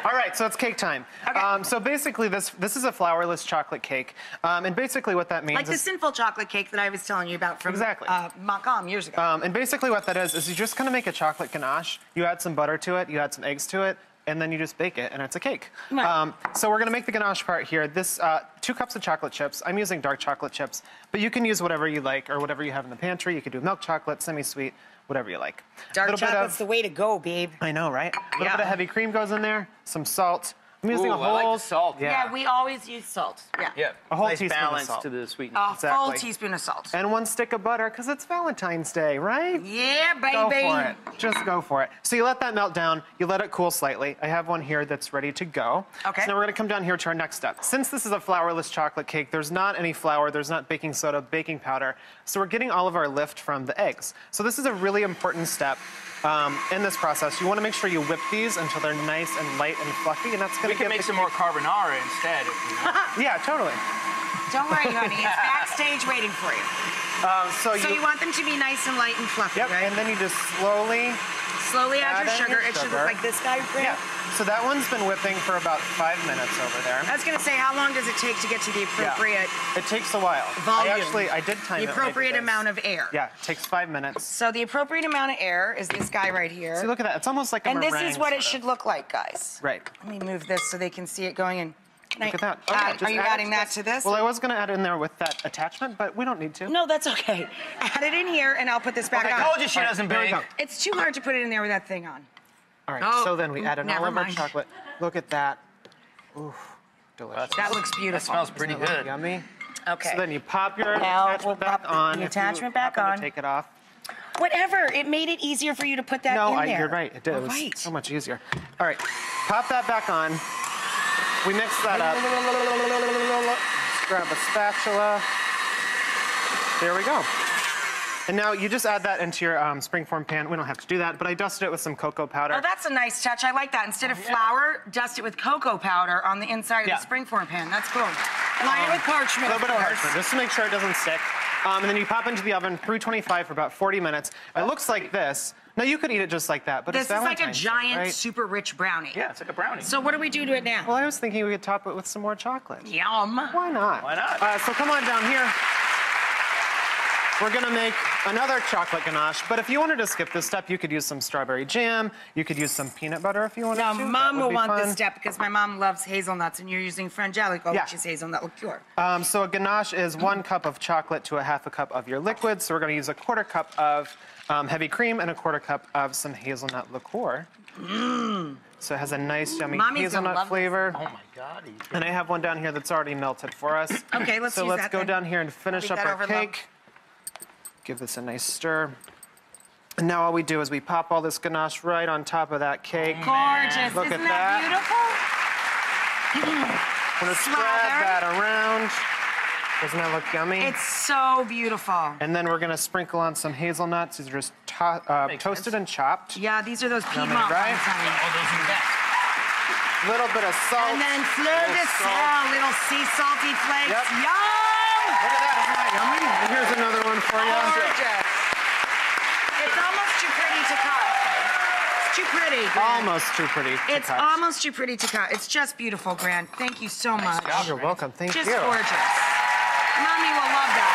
All right, so it's cake time. Okay. So basically, this is a flourless chocolate cake, and basically what that means Like the sinful chocolate cake that I was telling you about from Exactly. Macom years ago. And basically what that is you just kind of make a chocolate ganache. You add some butter to it, you add some eggs to it, and then you just bake it, and it's a cake. Right. So we're gonna make the ganache part here. This 2 cups of chocolate chips. I'm using dark chocolate chips, but you can use whatever you like or whatever you have in the pantry. You could do milk chocolate, semi-sweet, whatever you like. Dark chocolate's the way to go, babe. I know, right? A little bit of heavy cream goes in there, some salt. I'm using a whole. I like the salt. Yeah, we always use salt. Yeah. Yeah. A whole nice teaspoon of balance salt. to the sweetness. A full Exactly. teaspoon of salt. And 1 stick of butter, because it's Valentine's Day, right? Yeah, baby. Go for it. Just go for it. So you let that melt down. You let it cool slightly. I have one here that's ready to go. Okay. So now we're going to come down here to our next step. Since this is a flourless chocolate cake, there's not any flour, there's not baking soda, baking powder. So we're getting all of our lift from the eggs. So this is a really important step in this process. You want to make sure you whip these until they're nice and light and fluffy, and that's going to We can make some more carbonara instead. If you want. Yeah, totally. Don't worry, honey. It's backstage waiting for you. So you want them to be nice and light and fluffy, Yep, right? and then you just slowly Slowly add your in sugar. It should look like this guy, Brent. Yeah. So that one's been whipping for about 5 minutes over there. I was going to say, how long does it take to get to the appropriate It takes a while. volume? I did time the it. appropriate like this. amount of air. Yeah, it takes 5 minutes. So the appropriate amount of air is this guy right here. See, look at that. It's almost like a and this meringue, is what it sort of. should look like, guys. Right. Let me move this so they can see it going in. Look at that. Are you adding that to this? Well, I was going to add it in there with that attachment, but we don't need to. No, that's okay. Add it in here, and I'll put this back on. I told you she doesn't There we bake. go. It's too hard to put it in there with that thing on. All right, Oh, so then we add in all never of our mind. chocolate. Look at that. Ooh, delicious. That looks That beautiful. smells pretty Doesn't that look good. Yummy. Okay. So then you pop your Now attachment we'll back pop on. the if you attachment back happen to on. Take it off. Whatever. It made it easier for you to put that No, in there. you're right. It did. All It was right. so much easier. All right, pop that back on. We mix that up. Grab a spatula. There we go. And now you just add that into your springform pan. We don't have to do that, but I dusted it with some cocoa powder. Oh, that's a nice touch. I like that. Instead of flour, dust it with cocoa powder on the inside of the springform pan. That's cool. Line it with parchment. A little bit of course. parchment, just to make sure it doesn't stick. And then you pop into the oven, 325 for about 40 minutes. It looks like this. Now, you could eat it just like that, but This it's is like a Valentine's Day, giant, right? super rich brownie. Yeah, it's like a brownie. So what do we do to it now? Well, I was thinking we could top it with some more chocolate. Yum. Why not? Why not? So come on down here. We're gonna make another chocolate ganache, but if you wanted to skip this step, you could use some strawberry jam. You could use some peanut butter if you wanted Now, to. That Mom would will be want fun. this step because my mom loves hazelnuts, and you're using frangelico, Yeah. which is hazelnut liqueur. So a ganache is 1 cup of chocolate to a half a cup of your liquid. So we're gonna use a 1/4 cup of heavy cream and a 1/4 cup of some hazelnut liqueur. So it has a nice, yummy Mommy's gonna hazelnut love flavor. Oh my God. And I have one down here that's already melted for us. Okay, let's So use let's that go then. down here and finish Leave up that our over low. cake. Give this a nice stir. And now all we do is we pop all this ganache right on top of that cake. Gorgeous. Look Isn't at that beautiful? Gonna spread Slather. that around. Doesn't that look yummy? It's so beautiful. And then we're gonna sprinkle on some hazelnuts. These are just toasted and chopped. Yeah, these are those Yummy, Piedmont right? ones, honey. Oh, those are the best. Little bit of salt. And then fleur de Little sel, salt. little sea salty flakes. Yep. Yum! Look at that, isn't that yummy? And here's another one for you. Gorgeous. It's almost too pretty to cut. It's too pretty, Grant. Almost too pretty to It's cut. almost too pretty to cut. It's just beautiful, Grant. Thank you so much. job. You're welcome. Thank Just you. gorgeous. Mommy will love that.